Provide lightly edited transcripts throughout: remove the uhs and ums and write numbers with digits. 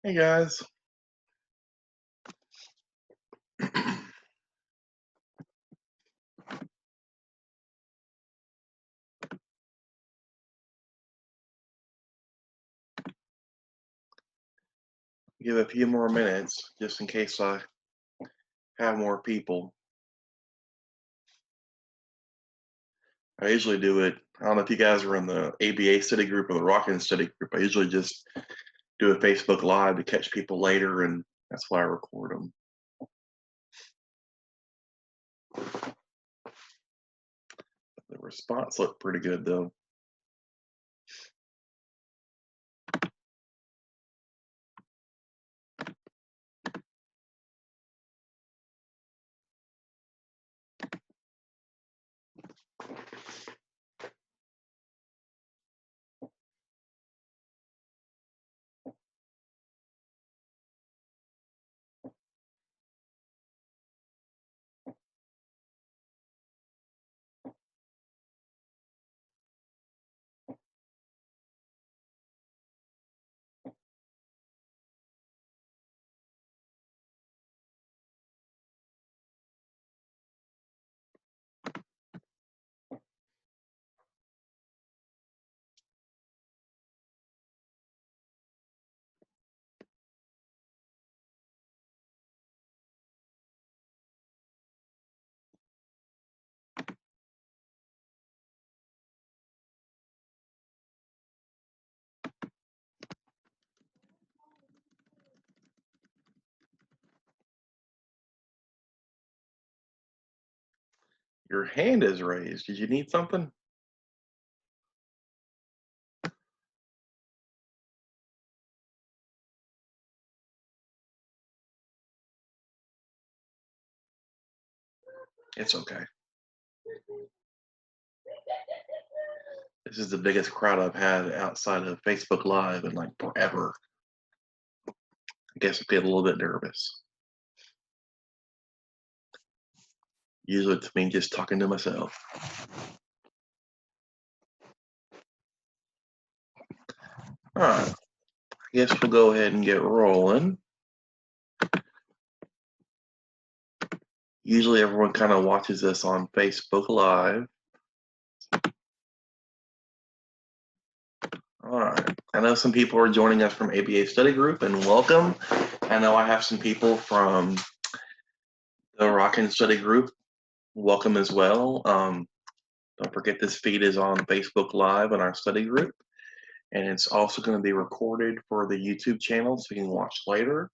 Hey guys. Give a few more minutes just in case I have more people. I usually do it. I don't know if you guys are in the ABA study group or the Rockin' study group. I usually just do a Facebook Live to catch people later, and that's why I record them. The response looked pretty good though. Your hand is raised. Did you need something? It's okay. This is the biggest crowd I've had outside of Facebook Live in like forever. I guess I get a little bit nervous. Usually it's me just talking to myself. All right. I guess we'll go ahead and get rolling. Usually everyone kind of watches this on Facebook Live. All right. I know some people are joining us from ABA Study Group, and welcome. I know I have some people from the Rockin' Study Group. Welcome as well. Don't forget this feed is on Facebook Live in our study group, and it's also going to be recorded for the YouTube channel so you can watch later.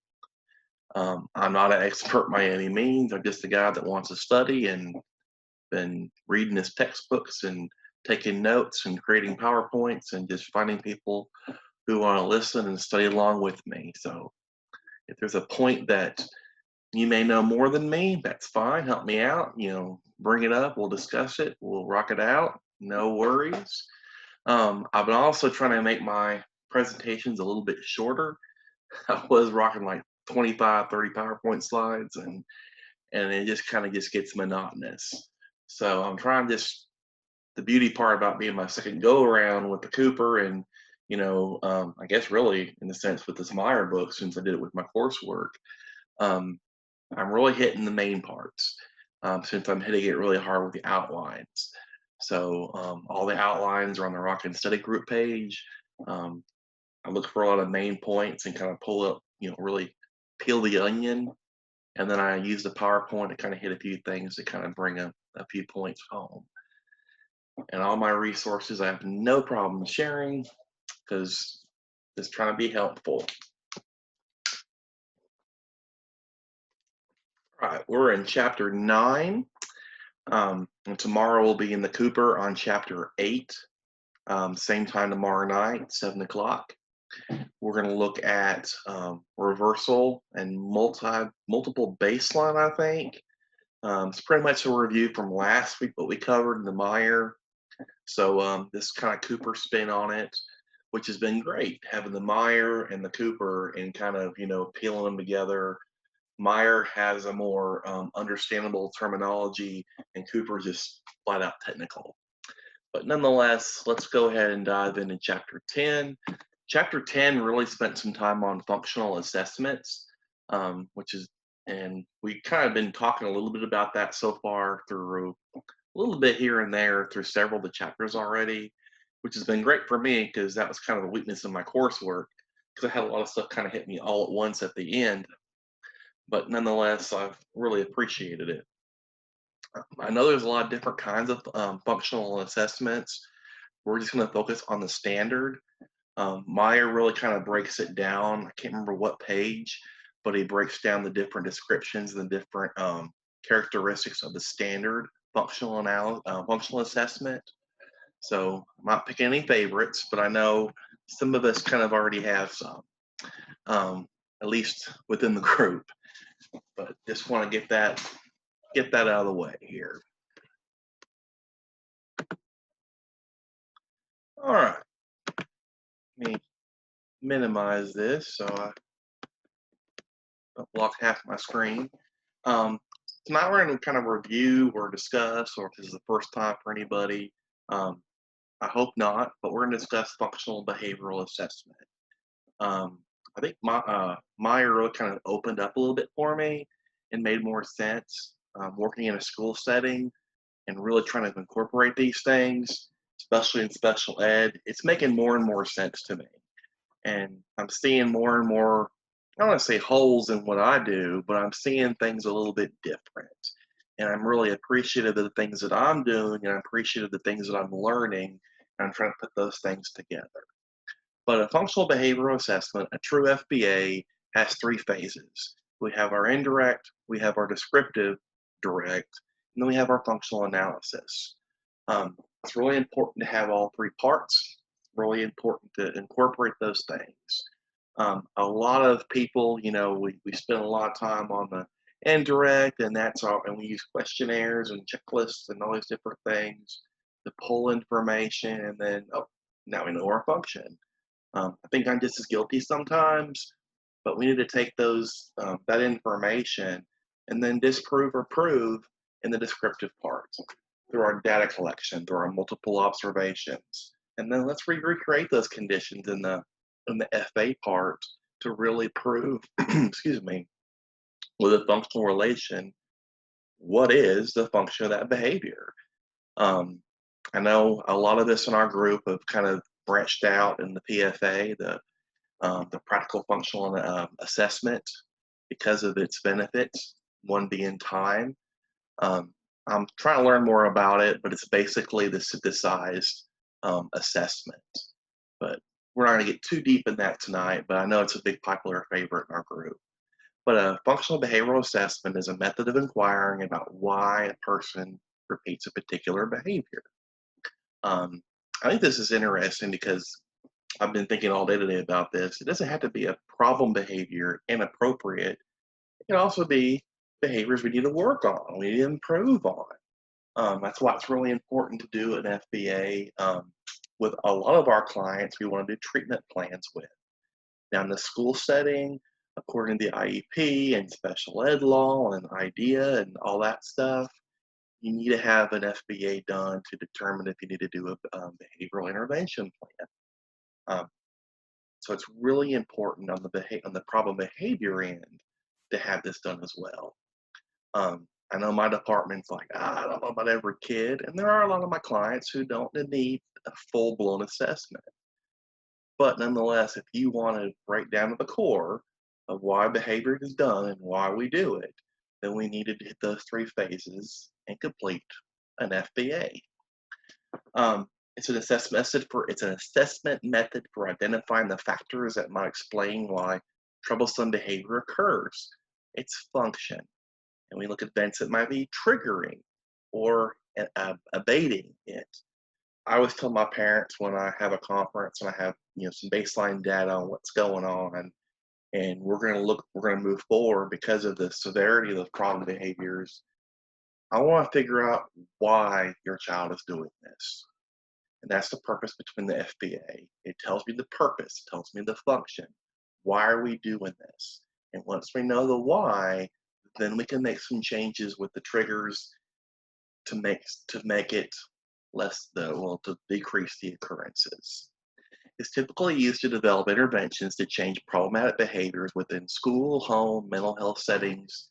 I'm not an expert by any means. I'm just a guy that wants to study and been reading his textbooks and taking notes and creating PowerPoints and just finding people who want to listen and study along with me. So if there's a point that you may know more than me, that's fine. Help me out. Bring it up. We'll discuss it. We'll rock it out. No worries. I've been also trying to make my presentations a little bit shorter. I was rocking like 25, 30 PowerPoint slides, and it just kind of just gets monotonous. So I'm trying just the beauty part about being my second go around with the Cooper and I guess really in a sense with this Meyer book since I did it with my coursework. Um, I'm really hitting the main parts since I'm hitting it really hard with the outlines. So all the outlines are on the Rock and Study group page. I look for a lot of main points and kind of pull up, really peel the onion. And then I use the PowerPoint to kind of hit a few things to kind of bring a few points home. And all my resources I have no problem sharing because just trying to be helpful. All right, we're in chapter 9. And tomorrow we'll be in the Cooper on chapter 8. Same time tomorrow night, 7 o'clock. We're going to look at reversal and multiple baseline, I think. It's pretty much a review from last week, what we covered in the Meyer. So this kind of Cooper spin on it, which has been great, having the Meyer and the Cooper and kind of, peeling them together. Meyer has a more understandable terminology, and Cooper just flat out technical. But nonetheless, let's go ahead and dive into chapter 10. Chapter 10 really spent some time on functional assessments, which is, and we kind of been talking a little bit about that so far through a little bit here and there through several of the chapters already, which has been great for me because that was kind of the weakness in my coursework because I had a lot of stuff kind of hit me all at once at the end. But nonetheless, I've really appreciated it. I know there's a lot of different kinds of functional assessments. We're just going to focus on the standard. Meyer really kind of breaks it down. I can't remember what page, but he breaks down the different descriptions and the different characteristics of the standard functional assessment. So I'm not picking any favorites, but I know some of us kind of already have some, at least within the group. But just want to get that out of the way here. All right, let me minimize this so I don't block half my screen. Um, Tonight we're going to kind of review or discuss, or if this is the first time for anybody, I hope not, but we're going to discuss functional behavioral assessment. I think Meyer really kind of opened up a little bit for me and made more sense working in a school setting and really trying to incorporate these things, especially in special ed. It's making more and more sense to me. And I'm seeing more and more, I don't want to say holes in what I do, but I'm seeing things a little bit different. And I'm really appreciative of the things that I'm doing, and I'm appreciative of the things that I'm learning, and I'm trying to put those things together. But a functional behavioral assessment, a true FBA, has three phases. We have our indirect, we have our descriptive direct, and then we have our functional analysis. It's really important to have all three parts, really important to incorporate those things. A lot of people, we spend a lot of time on the indirect, and and we use questionnaires and checklists and all these different things to pull information, and then, oh, now we know our function. I think I'm just as guilty sometimes, but we need to take that information and then disprove or prove in the descriptive parts through our data collection, through our multiple observations, and then let's recreate those conditions in the FA part to really prove, excuse me, with a functional relation, what is the function of that behavior. Um, I know a lot of us in our group have kind of branched out in the PFA, the practical functional assessment, because of its benefits, one being time. Um, I'm trying to learn more about it, but it's basically the synthesized assessment. But we're not going to get too deep in that tonight, but I know it's a big popular favorite in our group. But a functional behavioral assessment is a method of inquiring about why a person repeats a particular behavior. I think this is interesting because I've been thinking all day today about this. It doesn't have to be a problem behavior, inappropriate. It can also be behaviors we need to work on, we need to improve on. That's why it's really important to do an FBA. With a lot of our clients, we want to do treatment plans with. Now, in the school setting, according to the IEP and special ed law and IDEA and all that stuff, you need to have an FBA done to determine if you need to do a behavioral intervention plan. Um, so it's really important on the problem behavior end to have this done as well. I know my department's like, I don't know about every kid, and there are a lot of my clients who don't need a full-blown assessment. But nonetheless, if you want to break down to the core of why behavior is done and why we do it, then we need to hit those three phases and complete an FBA. It's an assessment method for identifying the factors that might explain why troublesome behavior occurs. It's function, and we look at events that might be triggering or abating it. I always tell my parents when I have a conference and I have some baseline data on what's going on, and we're going to move forward because of the severity of the problem behaviors. I want to figure out why your child is doing this. And that's the purpose between the FBA. It tells me the purpose, it tells me the function. Why are we doing this? And once we know the why, then we can make some changes with the triggers to make it to decrease the occurrences. is typically used to develop interventions to change problematic behaviors within school, home, mental health settings,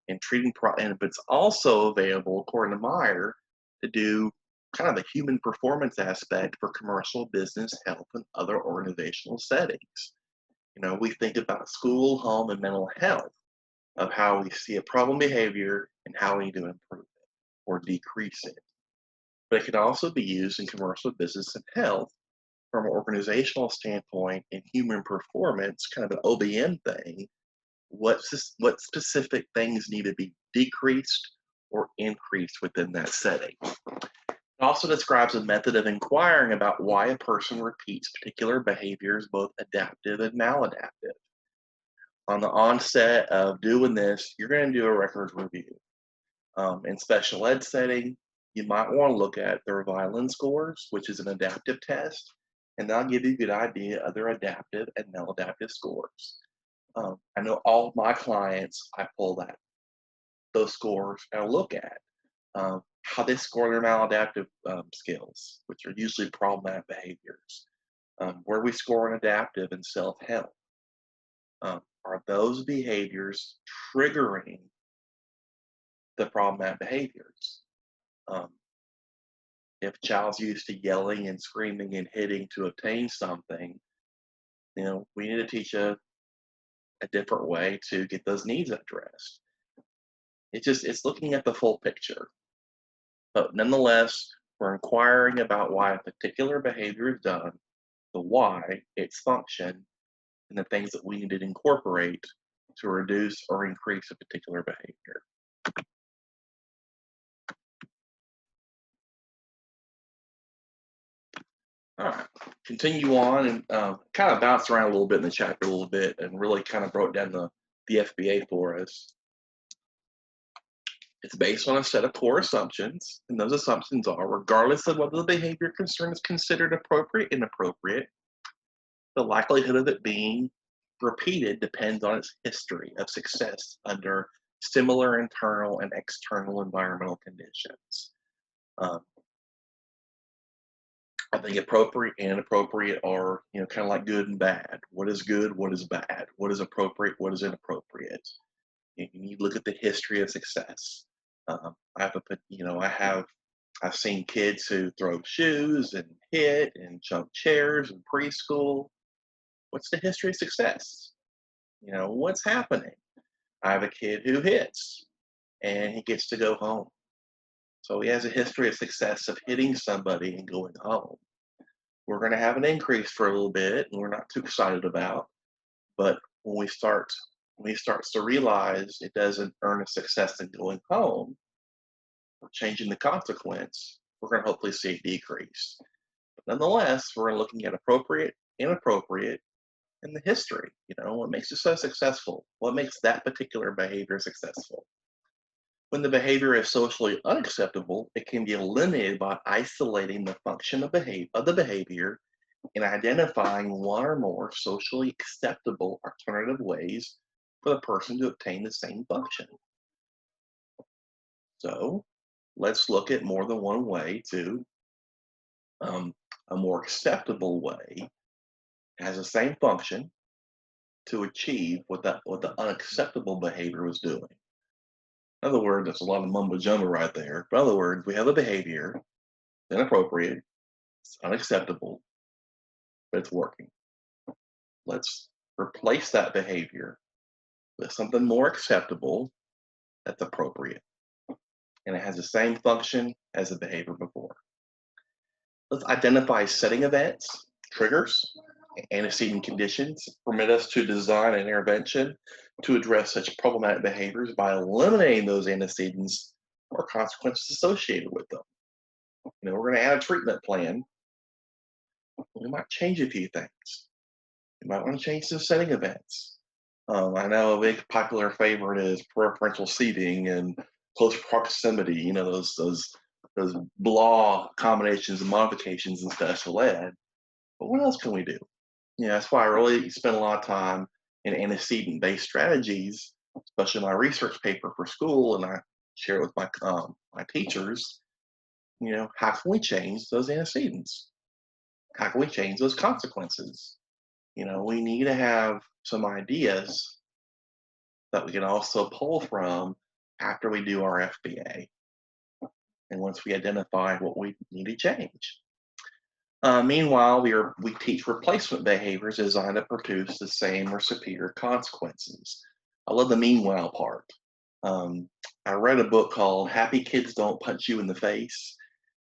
and and but it's also available, according to Meyer, to do kind of the human performance aspect for commercial, business, health, and other organizational settings. We think about school, home, and mental health of how we see a problem behavior and how we need to improve it or decrease it. But it can also be used in commercial, business, and health from an organizational standpoint and human performance, kind of an OBM thing. What specific things need to be decreased or increased within that setting? It also describes a method of inquiring about why a person repeats particular behaviors, both adaptive and maladaptive. On the onset of doing this, you're going to do a records review. In special ed setting, you might want to look at their Violin scores, which is an adaptive test, and that'll give you a good idea of their adaptive and maladaptive scores. I know all of my clients, I pull those scores and I look at how they score their maladaptive skills, which are usually problematic behaviors. Where we score in adaptive and self-help. Are those behaviors triggering the problematic behaviors? If a child's used to yelling and screaming and hitting to obtain something, we need to teach a different way to get those needs addressed. It's looking at the full picture. But nonetheless, we're inquiring about why a particular behavior is done, the why, its function, and the things that we need to incorporate to reduce or increase a particular behavior. All right, continue on and kind of bounced around a little bit in the chapter a little bit and really kind of broke down the FBA for us. It's based on a set of core assumptions, and those assumptions are, regardless of whether the behavior concern is considered appropriate or inappropriate, the likelihood of it being repeated depends on its history of success under similar internal and external environmental conditions. I think appropriate and inappropriate are, kind of like good and bad. What is good? What is bad? What is appropriate? What is inappropriate? You need to look at the history of success. I've seen kids who throw shoes and hit and jump chairs in preschool. What's the history of success? What's happening? I have a kid who hits and he gets to go home. So he has a history of success of hitting somebody and going home. We're going to have an increase for a little bit, and we're not too excited about. But when he starts to realize it doesn't earn a success in going home, or changing the consequence, we're going to hopefully see a decrease. But nonetheless, we're looking at appropriate, inappropriate, and the history. What makes it so successful? What makes that particular behavior successful? When the behavior is socially unacceptable, it can be eliminated by isolating the function of the behavior and identifying one or more socially acceptable alternative ways for the person to obtain the same function. So let's look at more than one way to a more acceptable way has the same function to achieve what the unacceptable behavior was doing. In other words, that's a lot of mumbo jumbo right there. But in other words, we have a behavior, inappropriate, it's unacceptable, but it's working. Let's replace that behavior with something more acceptable that's appropriate. And it has the same function as the behavior before. Let's identify setting events, triggers, antecedent conditions permit us to design an intervention to address such problematic behaviors by eliminating those antecedents or consequences associated with them. We're going to add a treatment plan. We might change a few things. We might want to change some setting events. I know a big popular favorite is preferential seating and close proximity. Those blah combinations and modifications in special ed. But what else can we do? That's why I really spend a lot of time in antecedent-based strategies, especially my research paper for school, and I share it with my teachers. How can we change those antecedents? how can we change those consequences? We need to have some ideas that we can also pull from after we do our FBA and once we identify what we need to change. Meanwhile, we teach replacement behaviors designed to produce the same or superior consequences. I love the meanwhile part. I read a book called Happy Kids Don't Punch You in the Face,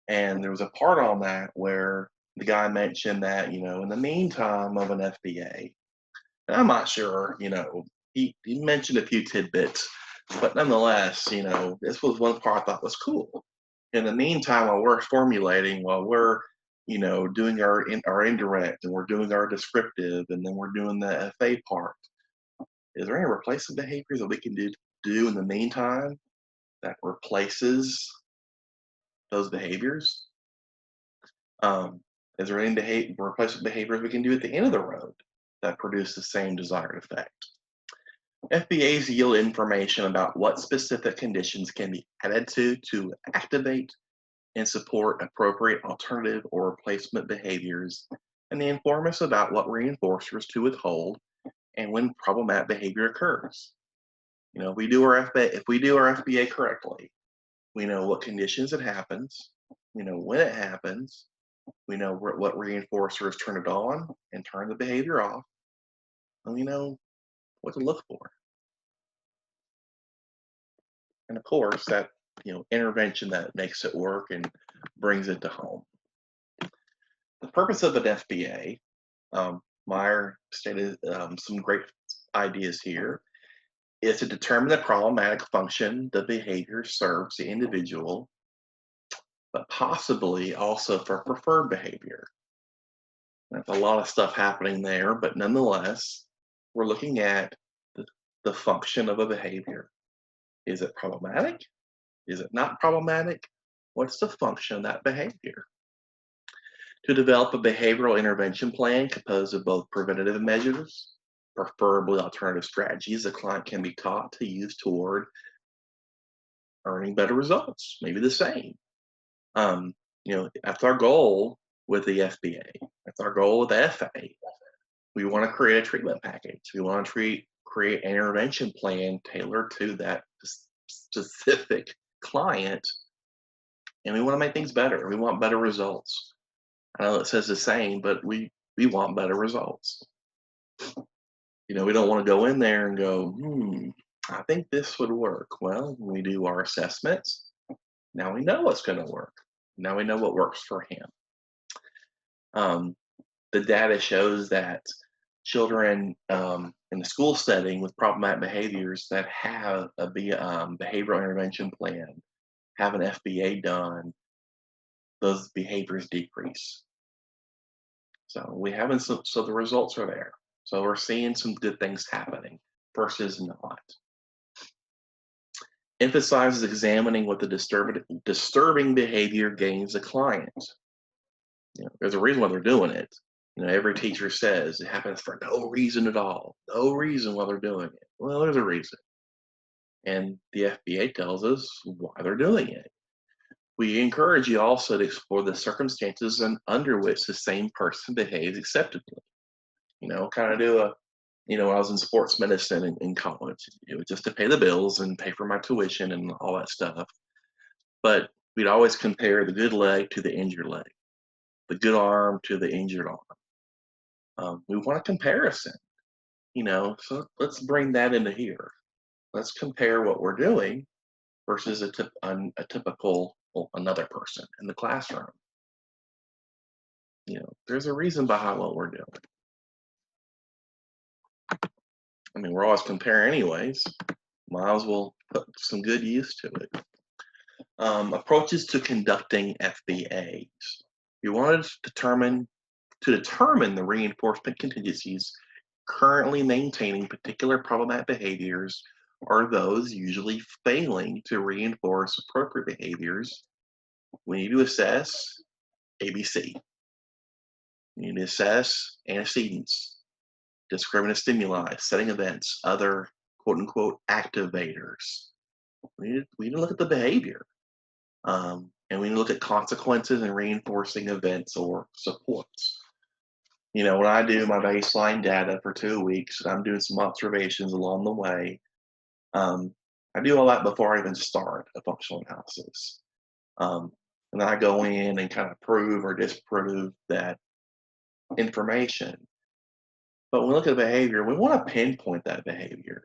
and there was a part on that where the guy mentioned that, in the meantime of an FBA, and I'm not sure, he mentioned a few tidbits, but nonetheless, this was one part I thought was cool. In the meantime, while we're formulating, while we're, doing our indirect and we're doing our descriptive, and then we're doing the FA part, is there any replacement behaviors that we can do in the meantime that replaces those behaviors? Is there any replacement behaviors we can do at the end of the road that produce the same desired effect? FBAs yield information about what specific conditions can be added to activate and support appropriate alternative or replacement behaviors, and they inform us about what reinforcers to withhold and when problematic behavior occurs. If we do our FBA correctly, we know what conditions it happens, we know when it happens, we know what reinforcers turn it on and turn the behavior off, and we know what to look for. And of course, that intervention that makes it work and brings it to home. The purpose of an FBA, Meyer stated some great ideas here, is to determine the problematic function the behavior serves the individual, but possibly also for preferred behavior. There's a lot of stuff happening there, but nonetheless, we're looking at the function of a behavior. Is it problematic? Is it not problematic? What's the function of that behavior? To develop a behavioral intervention plan composed of both preventative measures, preferably alternative strategies the client can be taught to use toward earning better results, maybe the same. That's our goal with the FBA. That's our goal with the FA. We want to create a treatment package. We want to create an intervention plan tailored to that specific client, and we want to make things better. We want better results. I know it says the same, but we want better results. We don't want to go in there and go, I think this would work. Well, when we do our assessments, now we know what's going to work. Now we know what works for him. The data shows that children in the school setting with problematic behaviors that have a behavioral intervention plan, have an FBA done, those behaviors decrease. So the results are there. So we're seeing some good things happening versus not. Emphasizes examining what the disturbing behavior gains the client. There's a reason why they're doing it. Every teacher says it happens for no reason at all. No reason why they're doing it. Well, there's a reason. And the FBA tells us why they're doing it. We encourage you also to explore the circumstances under which the same person behaves acceptably. Kind of do when I was in sports medicine in college, it was just to pay the bills and pay for my tuition and all that stuff. But we'd always compare the good leg to the injured leg, the good arm to the injured arm. We want a comparison, so let's bring that into here. Let's compare what we're doing versus a typical another person in the classroom. There's a reason behind what we're doing. We're always comparing anyways. Might as well put some good use to it. Approaches to conducting FBAs. You want to determine the reinforcement contingencies currently maintaining particular problematic behaviors or those usually failing to reinforce appropriate behaviors. We need to assess ABC. We need to assess antecedents, discriminant stimuli, setting events, other quote-unquote activators. We need to look at the behavior. And we need to look at consequences and reinforcing events or supports. When I do my baseline data for 2 weeks, and I'm doing some observations along the way, um, I do all that before I even start a functional analysis. Um, and then I go in and kind of prove or disprove that information. But when we look at behavior, we want to pinpoint that behavior.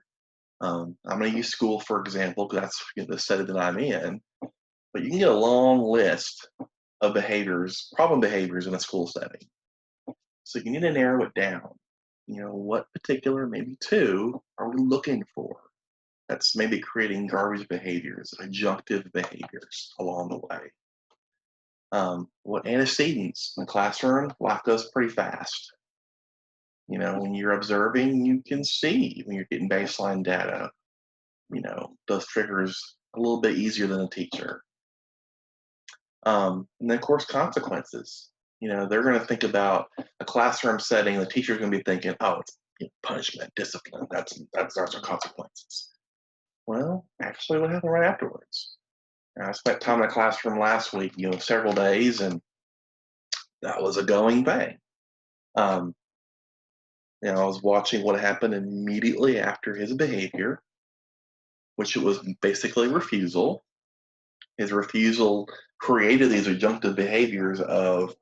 I'm going to use school, for example, because that's the setting that I'm in. But you can get a long list of behaviors, problem behaviors in a school setting. So you need to narrow it down. What particular, maybe two, are we looking for? That's maybe creating garbage behaviors, adjunctive behaviors along the way. What antecedents in the classroom? Life goes pretty fast. When you're observing, you can see when you're getting baseline data, those triggers a little bit easier than a teacher. And then, of course, consequences. They're going to think about a classroom setting. The teacher's going to be thinking, "Oh, it's punishment, discipline. That's our consequences." Well, actually, what happened right afterwards? I spent time in the classroom last week, several days, and that was a going thing. Um, I was watching what happened immediately after his behavior, which was basically refusal. His refusal created these adjunctive behaviors of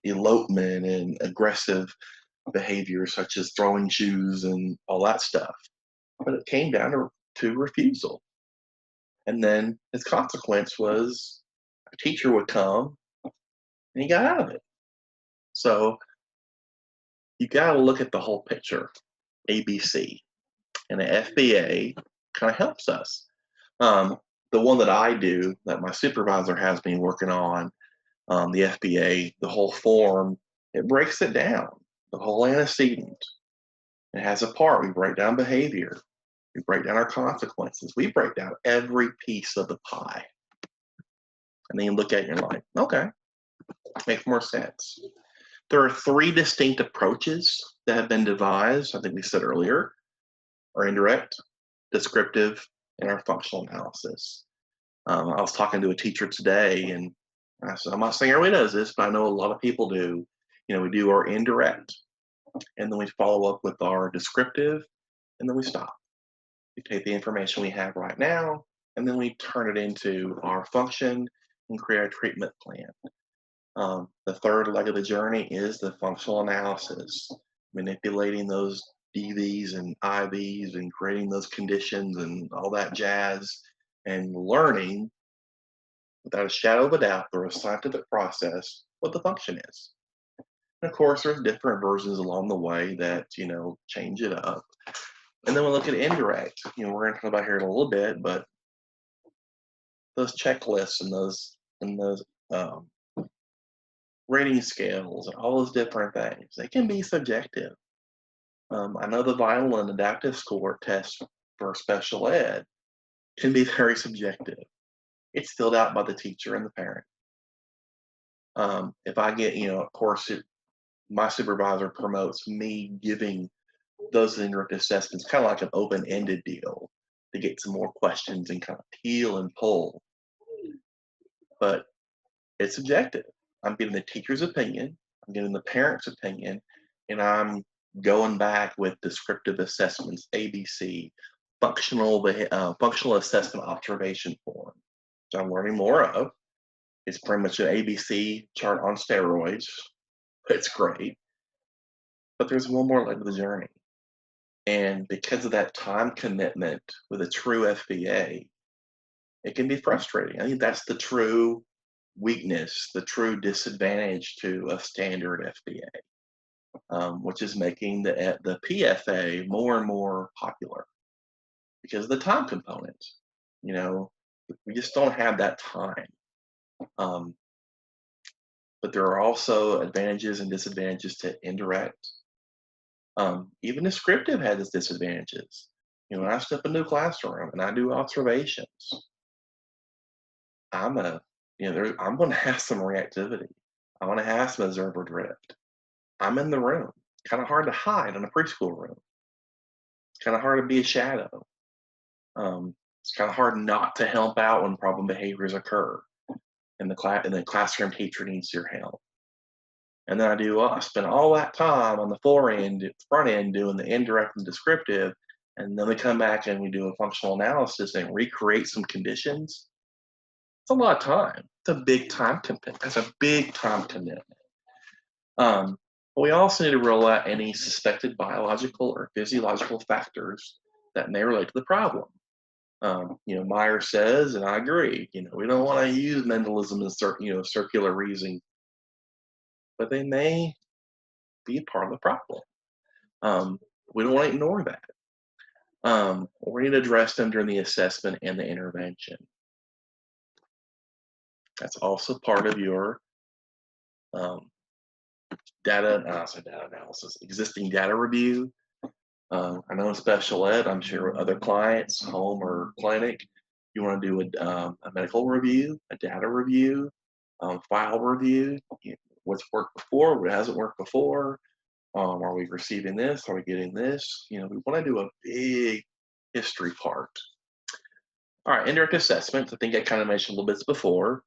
elopement and aggressive behaviors such as throwing shoes and all that stuff. But it came down to refusal. And then his consequence was a teacher would come and he got out of it. So you got to look at the whole picture, ABC. And the FBA kind of helps us. The one that I do, that my supervisor has me working on, the FBA, the whole form, it breaks it down, the whole antecedent. It has a part. We break down behavior. We break down our consequences. We break down every piece of the pie. And then you look at it and you're like, okay, makes more sense. There are 3 distinct approaches that have been devised, I think we said earlier, our indirect, descriptive, and our functional analysis. I was talking to a teacher today, and I said, I'm not saying everybody does this, but I know a lot of people do. We do our indirect, and then we follow up with our descriptive, and then we stop. We take the information we have right now, and then we turn it into our function and create a treatment plan. The third leg of the journey is the functional analysis, manipulating those DVs and IVs and creating those conditions and all that jazz, and learning without a shadow of a doubt through a scientific process what the function is. And of course, there's different versions along the way that change it up. And then we look at indirect. We're going to talk about here in a little bit, but those checklists and those rating scales and all those different things, they can be subjective. I know the vital and adaptive score test for special ed can be very subjective. It's filled out by the teacher and the parent. If I get, of course, my supervisor promotes me giving those indirect assessments kind of like an open-ended deal to get some more questions and kind of peel and pull. But it's subjective. I'm getting the teacher's opinion, I'm getting the parent's opinion, and I'm going back with descriptive assessments, ABC, functional assessment observation form, which I'm learning more of. It's pretty much an ABC chart on steroids. It's great. But there's one more leg of the journey. And because of that time commitment with a true FBA, it can be frustrating. I think that's the true weakness, the true disadvantage to a standard FBA, which is making the PFA more and more popular because of the time component. We just don't have that time. But there are also advantages and disadvantages to indirect. Even descriptive has its disadvantages. When I step into a classroom and I do observations, I'm going to have some reactivity. I'm going to have some observer drift. I'm in the room. It's kind of hard to hide in a preschool room. It's kind of hard to be a shadow. It's kind of hard not to help out when problem behaviors occur, and the classroom teacher needs your help. And then I spend all that time on the front end doing the indirect and descriptive, and then we come back and we do a functional analysis and recreate some conditions. It's a lot of time. It's a big time commitment. That's a big time commitment. But we also need to rule out any suspected biological or physiological factors that may relate to the problem. Meyer says, and I agree, we don't want to use Mendelism and circular reasoning, but they may be a part of the problem. We don't want to ignore that. We need to address them during the assessment and the intervention. That's also part of your data analysis, existing data review. I know in special ed, I'm sure other clients, home or clinic, you want to do a medical review, a data review, file review, what's worked before, what hasn't worked before, are we receiving this, are we getting this? We want to do a big history part. All right, indirect assessment, I think I kind of mentioned a little bit before.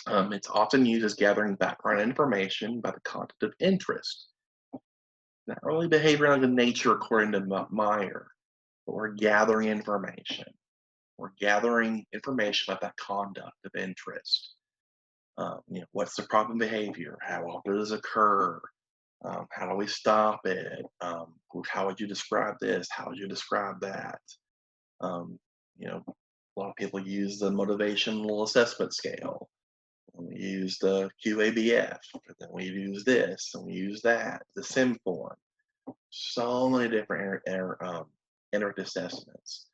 It's often used as gathering background information about the content of interest. Not really behavioral in nature according to Meyer, but we're gathering information. We're gathering information about that conduct of interest. What's the problem behavior? How often does it occur? How do we stop it? How would you describe this? How would you describe that? A lot of people use the motivational assessment scale. We use the QABF, but then we use this and we use that, the SIM form. So many different indirect assessments.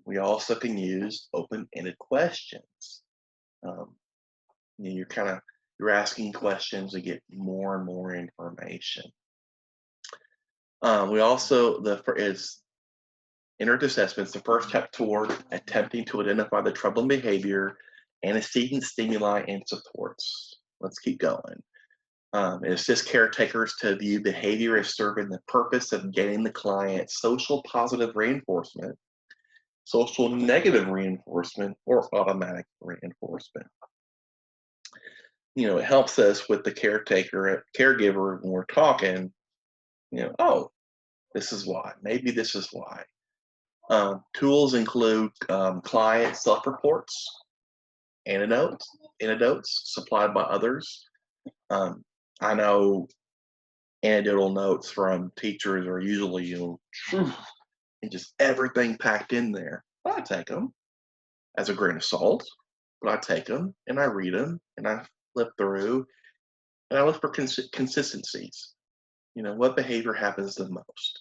We also can use open-ended questions. You're asking questions to get more and more information. We also is indirect assessments. The first step toward attempting to identify the troubling behavior, antecedent stimuli, and supports. Let's keep going. It assists caretakers to view behavior as serving the purpose of getting the client social positive reinforcement, social negative reinforcement, or automatic reinforcement. It helps us with the caregiver when we're talking, oh, this is why, maybe this is why. Tools include client self-reports, anecdotes supplied by others. I know anecdotal notes from teachers are usually, and just everything packed in there. But I take them as a grain of salt, but I take them and I read them and I flip through and I look for consistencies. What behavior happens the most?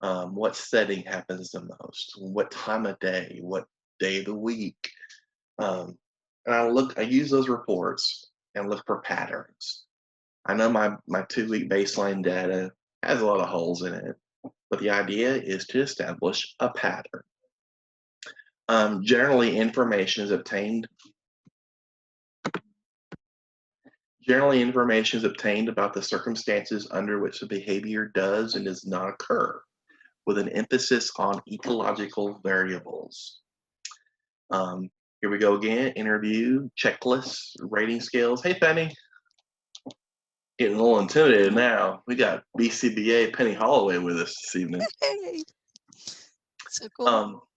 What setting happens the most? What time of day? What day of the week? And I use those reports and look for patterns. I know my 2-week baseline data has a lot of holes in it, but the idea is to establish a pattern. Generally, information is obtained about the circumstances under which the behavior does and does not occur, with an emphasis on ecological variables. Here we go again, interview, checklists, rating scales. Hey, Penny. Getting a little intimidated now. We got BCBA Penny Holloway with us this evening. Hey. So cool.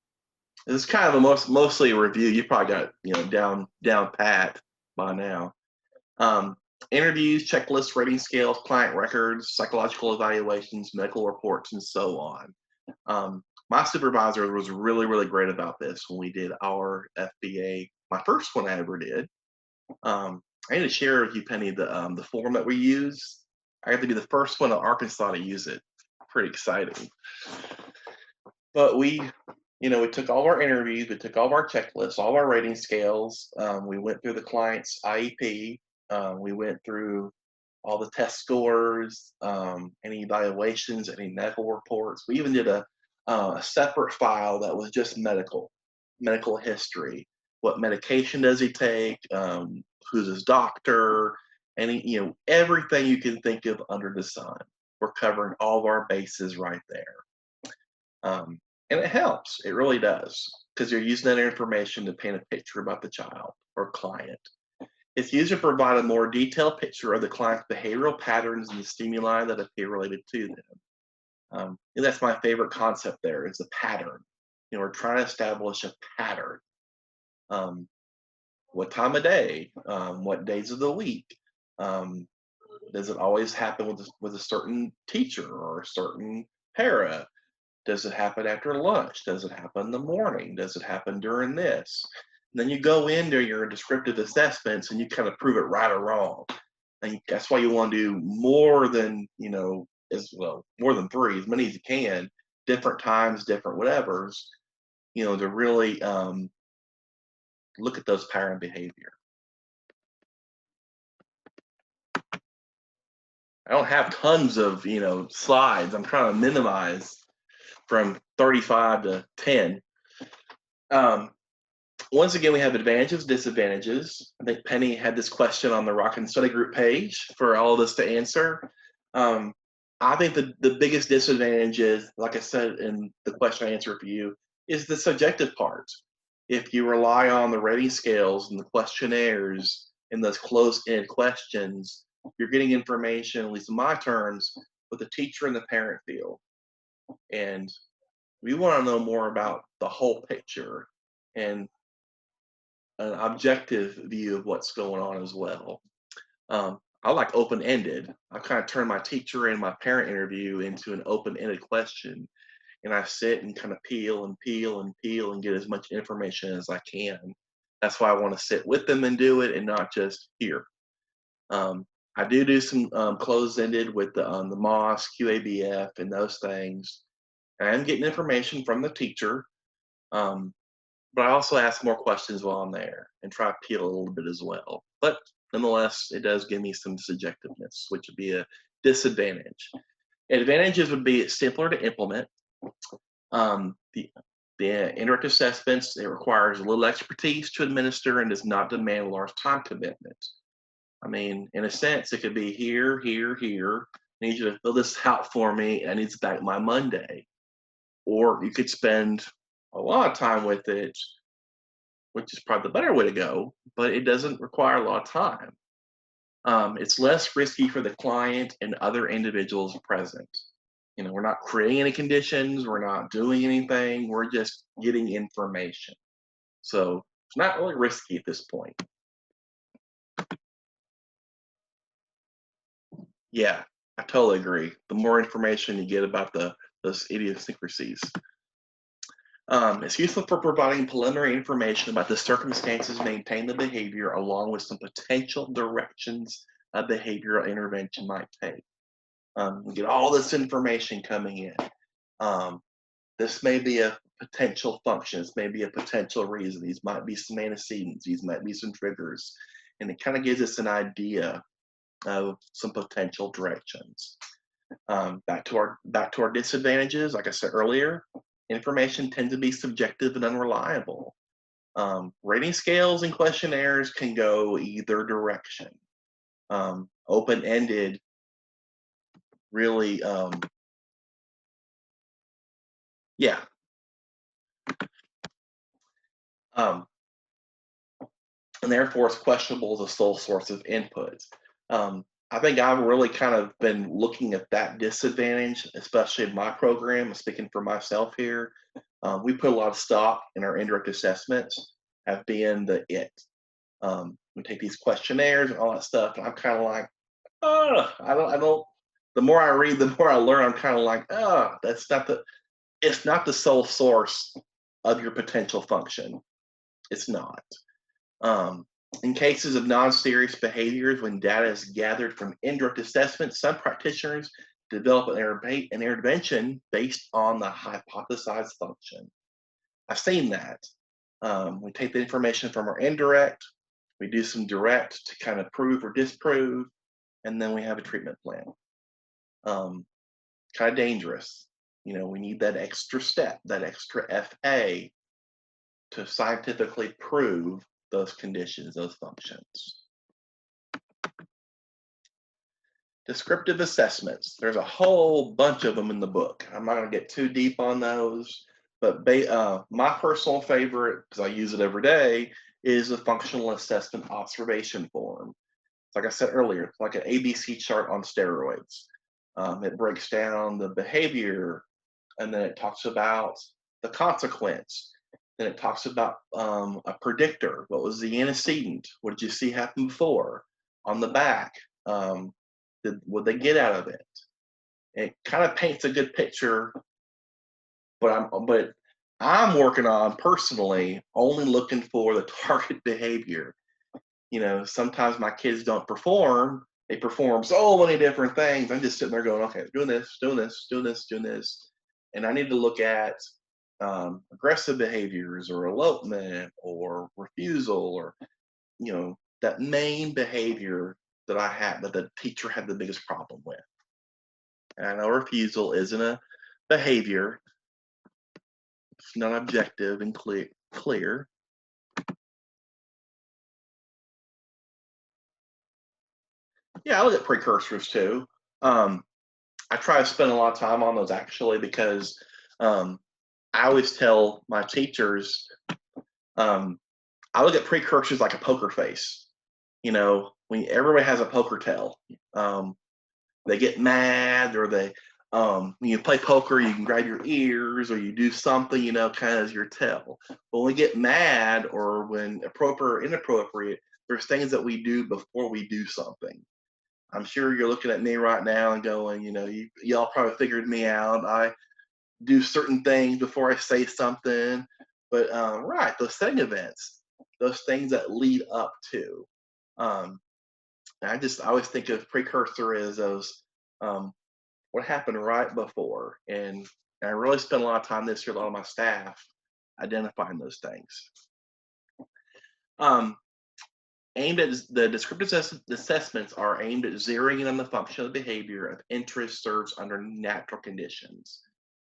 This is kind of a mostly a review. You probably got down pat by now. Interviews, checklists, rating scales, client records, psychological evaluations, medical reports, and so on. My supervisor was really, really great about this when we did our FBA, my first one I ever did. I need to share with you, Penny, the form that we use. I got to be the first one in Arkansas to use it. Pretty exciting. But we took all of our interviews, we took all of our checklists, all of our rating scales. We went through the client's IEP. We went through all the test scores, any evaluations, any medical reports. We even did a separate file that was just medical history. What medication does he take? Who's his doctor? Everything you can think of under the sun. We're covering all of our bases right there. And it helps. It really does, because you're using that information to paint a picture about the child or client. It's used to provide a more detailed picture of the client's behavioral patterns and the stimuli that appear related to them. And that's my favorite concept there, is the pattern. We're trying to establish a pattern. What time of day? What days of the week? Does it always happen with a certain teacher or a certain para? Does it happen after lunch? Does it happen in the morning? Does it happen during this? And then you go into your descriptive assessments and you kind of prove it right or wrong. And that's why you want to do more than, more than 3, as many as you can, different times, different whatevers, to really look at those pattern behavior. I don't have tons of, slides. I'm trying to minimize from 35 to 10. Once again, we have advantages, disadvantages. I think Penny had this question on the Rock and Study Group page for all of us to answer. I think the biggest disadvantage is, like I said in the question I answered for you, is the subjective part. If you rely on the rating scales and the questionnaires and those closed-ended questions, you're getting information, at least in my terms, what the teacher and the parent feel. And we want to know more about the whole picture and an objective view of what's going on as well. I like open-ended. I kind of turn my teacher and my parent interview into an open-ended question, and I sit and kind of peel and peel and peel and get as much information as I can. That's why I want to sit with them and do it, and not just here. I do some closed-ended with the MOS, QABF, and those things. And I'm getting information from the teacher, but I also ask more questions while I'm there and try to peel a little bit as well. But nonetheless, it does give me some subjectiveness, which would be a disadvantage. Advantages would be it's simpler to implement. The indirect assessments, it requires a little expertise to administer and does not demand a large time commitment. I mean, in a sense, it could be here, here, here. I need you to fill this out for me, and it's back my Monday. Or you could spend a lot of time with it, which is probably the better way to go, but it doesn't require a lot of time. It's less risky for the client and other individuals present. We're not creating any conditions, we're not doing anything, we're just getting information. So it's not really risky at this point. Yeah, I totally agree. The more information you get about those idiosyncrasies. It's useful for providing preliminary information about the circumstances maintain the behavior, along with some potential directions a behavioral intervention might take. We get all this information coming in. This may be a potential function. This may be a potential reason. These might be some antecedents. These might be some triggers. And it kind of gives us an idea of some potential directions. Back to our disadvantages, like I said earlier, information tends to be subjective and unreliable. Rating scales and questionnaires can go either direction. Open-ended really, yeah. And therefore, it's questionable as a sole source of input. I think I've really kind of been looking at that disadvantage, especially in my program. I'm speaking for myself here. We put a lot of stock in our indirect assessments as being the it. We take these questionnaires and all that stuff, and I'm kind of like, oh, I don't. The more I read, the more I learn. I'm kind of like, oh, it's not the sole source of your potential function. It's not. In cases of non-serious behaviors, when data is gathered from indirect assessment, some practitioners develop an intervention based on the hypothesized function. I've seen that. We take the information from our indirect, we do some direct to kind of prove or disprove, and then we have a treatment plan. Kind of dangerous. We need that extra step, that extra FA to scientifically prove those conditions, those functions. Descriptive assessments. There's a whole bunch of them in the book. I'm not going to get too deep on those, but my personal favorite, because I use it every day, is the functional assessment observation form. Like I said earlier, it's like an ABC chart on steroids. It breaks down the behavior, and then it talks about the consequence. Then it talks about a predictor. What was the antecedent? What did you see happen before? On the back, what they get out of it? It kind of paints a good picture, but I'm working on personally only looking for the target behavior. Sometimes my kids don't perform. They perform so many different things. I'm just sitting there going, okay, doing this, doing this, doing this, doing this. And I need to look at aggressive behaviors or elopement or refusal or, that main behavior that I had, that the teacher had the biggest problem with. And I know refusal isn't a behavior. It's not objective and clear. Yeah, I look at precursors too. I try to spend a lot of time on those actually because I always tell my teachers I look at precursors like a poker face. When everybody has a poker tell, they get mad or they when you play poker, you can grab your ears or you do something, kind of as your tell. But when we get mad or when appropriate or inappropriate, there's things that we do before we do something. I'm sure you're looking at me right now and going, y'all probably figured me out. I do certain things before I say something. But right, those setting events, those things that lead up to. I always think of precursor as those what happened right before. And I really spent a lot of time this year, a lot of my staff identifying those things. Aimed at the descriptive assessments are aimed at zeroing in on the functional behavior of interest serves under natural conditions.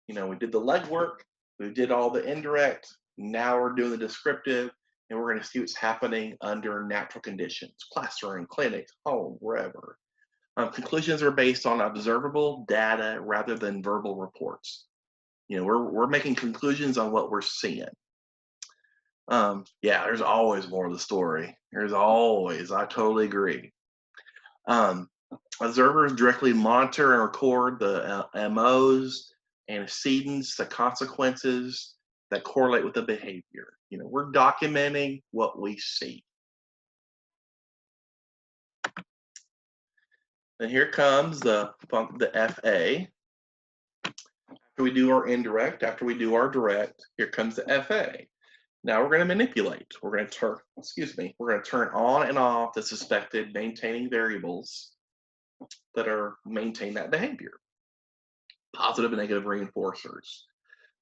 We did the legwork, we did all the indirect, now we're doing the descriptive, and we're going to see what's happening under natural conditions, classroom, clinic, home, wherever. Conclusions are based on observable data rather than verbal reports. We're making conclusions on what we're seeing. Yeah, there's always more of the story. There's always, I totally agree. Observers directly monitor and record the MOs, antecedents, the consequences that correlate with the behavior. We're documenting what we see. And here comes the FA. After we do our indirect, after we do our direct, here comes the FA. Now we're going to manipulate. We're going to turn on and off the suspected maintaining variables that are maintain that behavior. Positive and negative reinforcers.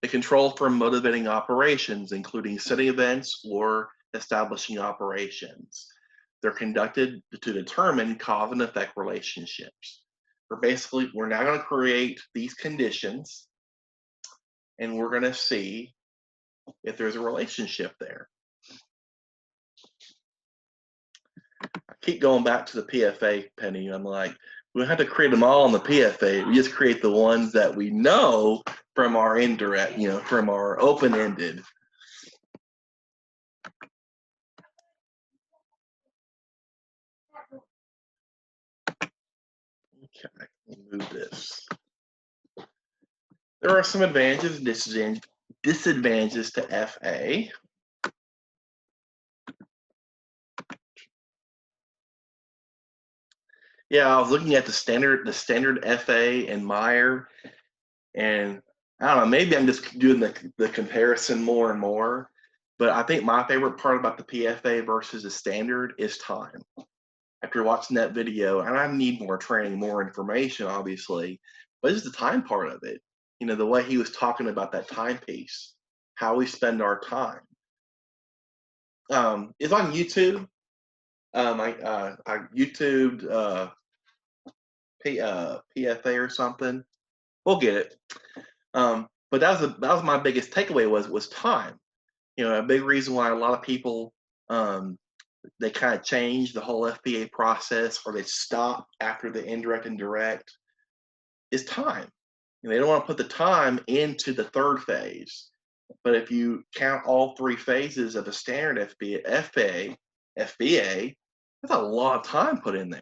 The control for motivating operations, including setting events or establishing operations. They're conducted to determine cause and effect relationships. We're now going to create these conditions and we're going to see if there's a relationship there. I keep going back to the PFA, Penny. I'm like, we don't have to create them all in the PFA. We just create the ones that we know from our indirect, from our open-ended. Okay, move this. There are some advantages and disadvantages to FA. Yeah, I was looking at the standard FA and Meyer, and I don't know, maybe I'm just doing the comparison more and more, but I think my favorite part about the PFA versus the standard is time. After watching that video, and I need more training, more information, obviously, but it's the time part of it. The way he was talking about that timepiece, how we spend our time. It's on YouTube. I YouTubed PFA or something. We'll get it. But that was my biggest takeaway was time. A big reason why a lot of people they kind of change the whole FBA process or they stop after the indirect and direct is time. They don't want to put the time into the third phase. But if you count all three phases of a standard FBA, that's a lot of time put in there.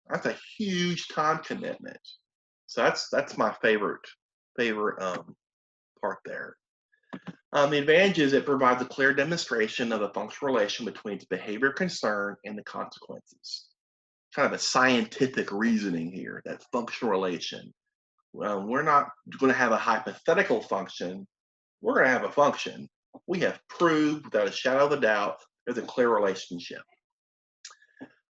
That's a huge time commitment. So that's my favorite part there. The advantage is it provides a clear demonstration of the functional relation between its behavior concern and the consequences. Kind of a scientific reasoning here, that functional relation. We're not going to have a hypothetical function. We're going to have a function. We have proved without a shadow of a doubt there's a clear relationship.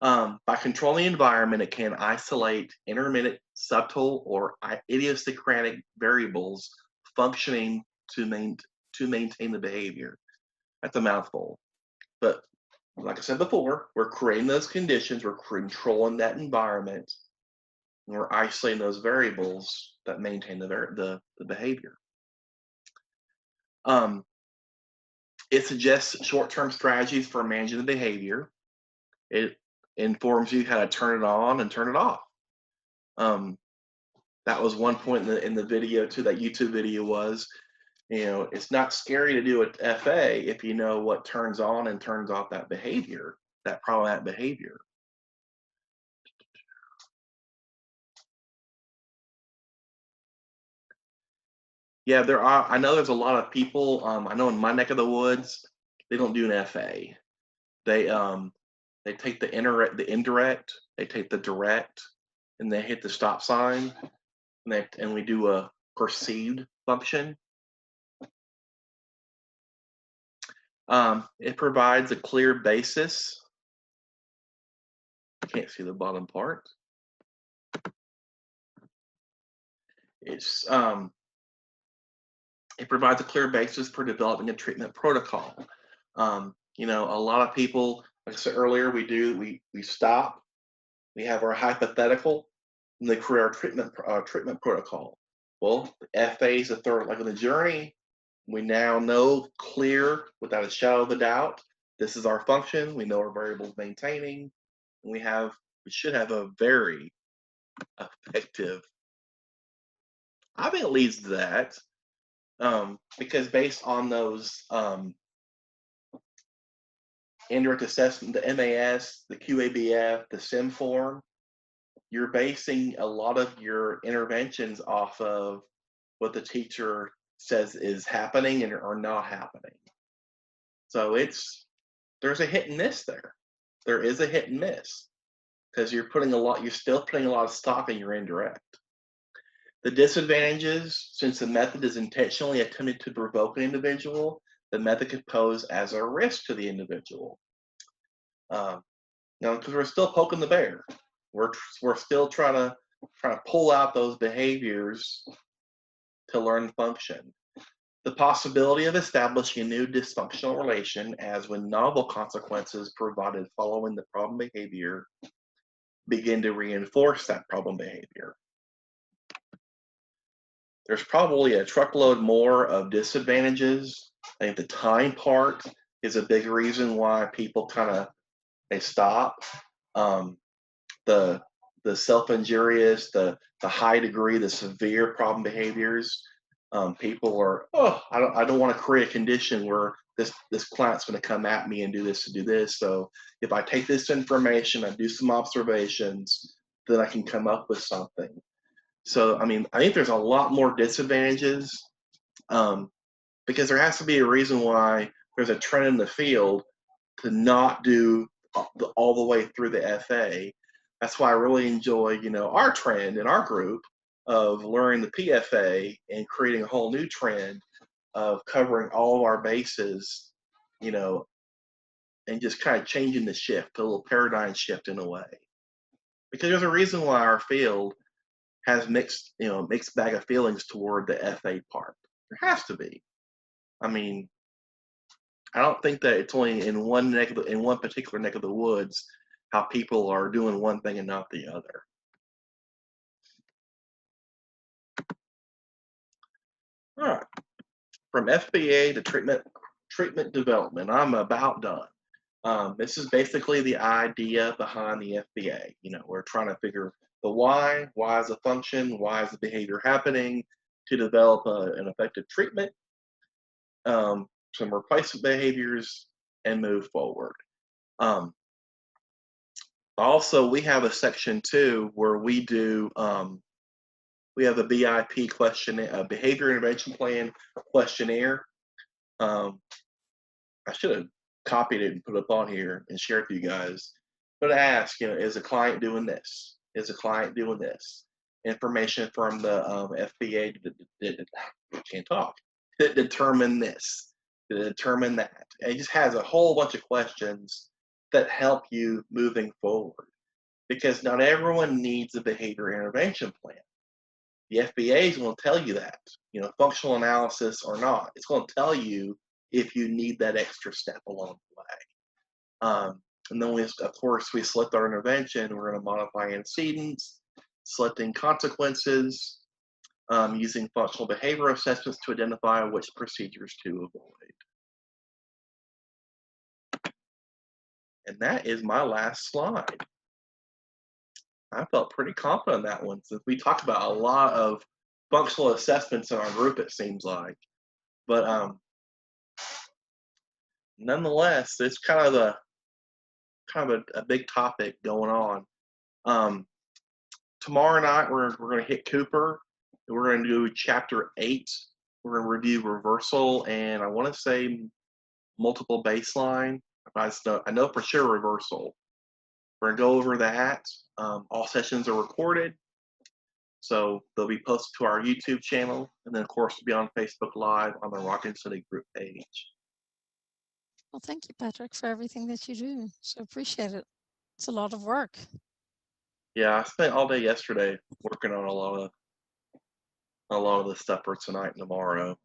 By controlling the environment, it can isolate intermittent, subtle, or idiosyncratic variables functioning to maintain the behavior. That's a mouthful. But like I said before, we're creating those conditions, we're controlling that environment, and we're isolating those variables that maintain the behavior. It suggests short-term strategies for managing the behavior. It informs you how to turn it on and turn it off. That was one point in the video too, that YouTube video was, it's not scary to do a FA if you know what turns on and turns off that behavior, that problematic behavior. Yeah, I know there's a lot of people, I know in my neck of the woods, they don't do an FA. They take the indirect, they take the direct, and they hit the stop sign, and we do a perceived function. It provides a clear basis. I can't see the bottom part. It provides a clear basis for developing a treatment protocol. A lot of people, like I said earlier, we stop, we have our hypothetical, and they create our treatment protocol. Well, the FA is the third leg of the journey. We now know clear, without a shadow of a doubt, this is our function. We know our variables maintaining. And we should have a very effective. I think it leads to that, because based on those indirect assessment, the MAS, the QABF, the SIM form, you're basing a lot of your interventions off of what the teacher says is happening and or not happening. So there's a hit and miss there. There is a hit and miss because you're still putting a lot of stock in your indirect. The disadvantages, since the method is intentionally attempted to provoke an individual, the method could pose as a risk to the individual. Because we're still poking the bear. We're still trying to pull out those behaviors to learn function. The possibility of establishing a new dysfunctional relation, as when novel consequences provided following the problem behavior begin to reinforce that problem behavior. There's probably a truckload more of disadvantages. I think the time part is a big reason why people they stop. The self-injurious, the high degree, the severe problem behaviors. People are, I don't want to create a condition where this client's going to come at me and do this to do this. So if I take this information, I do some observations, then I can come up with something. So I think there's a lot more disadvantages, because there has to be a reason why there's a trend in the field to not do all the way through the FA. That's why I really enjoy, our trend in our group of learning the PFA and creating a whole new trend of covering all of our bases, and just kind of changing the shift, a little paradigm shift in a way. Because there's a reason why our field has mixed bag of feelings toward the FA part. There has to be. I don't think that it's only in one particular neck of the woods how people are doing one thing and not the other. All right, from FBA to treatment development, I'm about done. This is basically the idea behind the FBA. We're trying to figure the why is the function, why is the behavior happening, to develop an effective treatment. some replacement behaviors, and move forward. Also, we have a section 2 where we do we have a BIP questionnaire, a behavior intervention plan questionnaire. I should have copied it and put it up on here and shared it with you guys. But ask, is a client doing this? Is a client doing this? Information from the FBA can't talk, that determine this, to determine that. And it just has a whole bunch of questions that help you moving forward, because not everyone needs a behavior intervention plan. The FBA is going to tell you that, functional analysis or not. It's going to tell you if you need that extra step along the way. And then, of course, we select our intervention. We're going to modify antecedents, selecting consequences, using functional behavior assessments to identify which procedures to avoid. And that is my last slide. I felt pretty confident on that one, since we talked about a lot of functional assessments in our group, it seems like. But nonetheless, it's kind of a big topic going on. Tomorrow night, we're going to hit Cooper. We're going to do chapter 8. We're going to review reversal, and I want to say multiple baseline. I know for sure reversal. We're going to go over that. All sessions are recorded, so they'll be posted to our YouTube channel, and then of course we'll be on Facebook Live on the Rock and Study group page. Well, thank you, Patrick, for everything that you do. So appreciate it. It's a lot of work. Yeah, I spent all day yesterday working on a lot of the stuff for tonight and tomorrow.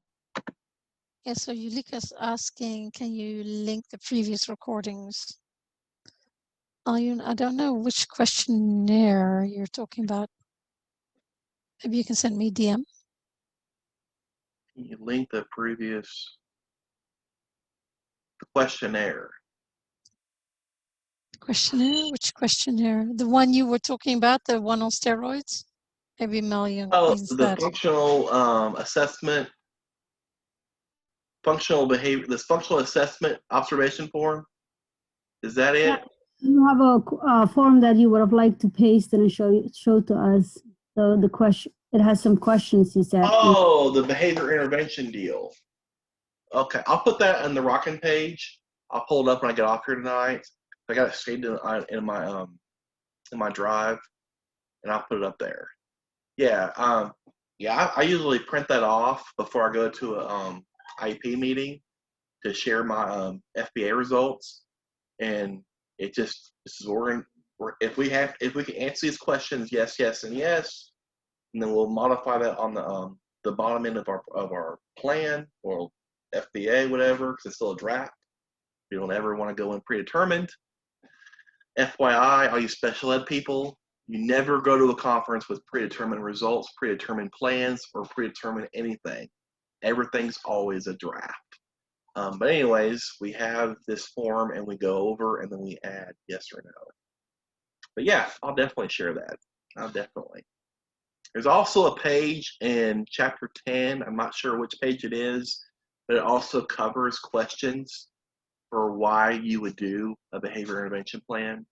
Yeah, so Ulika's asking, can you link the previous recordings? I don't know which questionnaire you're talking about. Maybe you can send me DM. Can you link the previous questionnaire? Questionnaire? Which questionnaire? The one you were talking about, the one on steroids? Maybe Melian means The that. functional assessment, functional behavior, this functional assessment observation form. Is that it? Yeah. You have a form that you would have liked to paste and show to us. So the question, it has some questions, you said. Oh, the behavior intervention deal. Okay, I'll put that on the Rockin' page. I'll pull it up when I get off here tonight. I got it saved in my drive, and I'll put it up there. Yeah, I usually print that off before I go to a IEP meeting to share my FBA results, and it just, this is if we can answer these questions, yes, yes, and yes, and then we'll modify that on the bottom end of our plan or FBA, whatever, because it's still a draft. We don't ever want to go in predetermined. FYI, all you special ed people, you never go to a conference with predetermined results, predetermined plans, or predetermined anything. Everything's always a draft. But anyways, we have this form and we go over and then we add yes or no. But yeah, I'll definitely share that. I'll definitely. There's also a page in chapter 10. I'm not sure which page it is, but it also covers questions for why you would do a behavior intervention plan.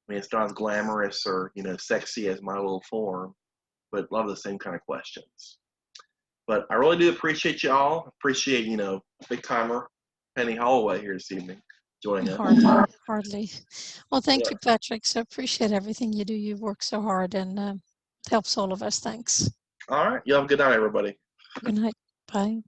I mean, it's not as glamorous or, sexy as my little form, but a lot of the same kind of questions. But I really do appreciate y'all. Appreciate, big timer Penny Holloway here this evening joining us. Hardly. Well, thank you, Patrick. So appreciate everything you do. You work so hard and it helps all of us. Thanks. All right. You have a good night, everybody. Good night. Bye.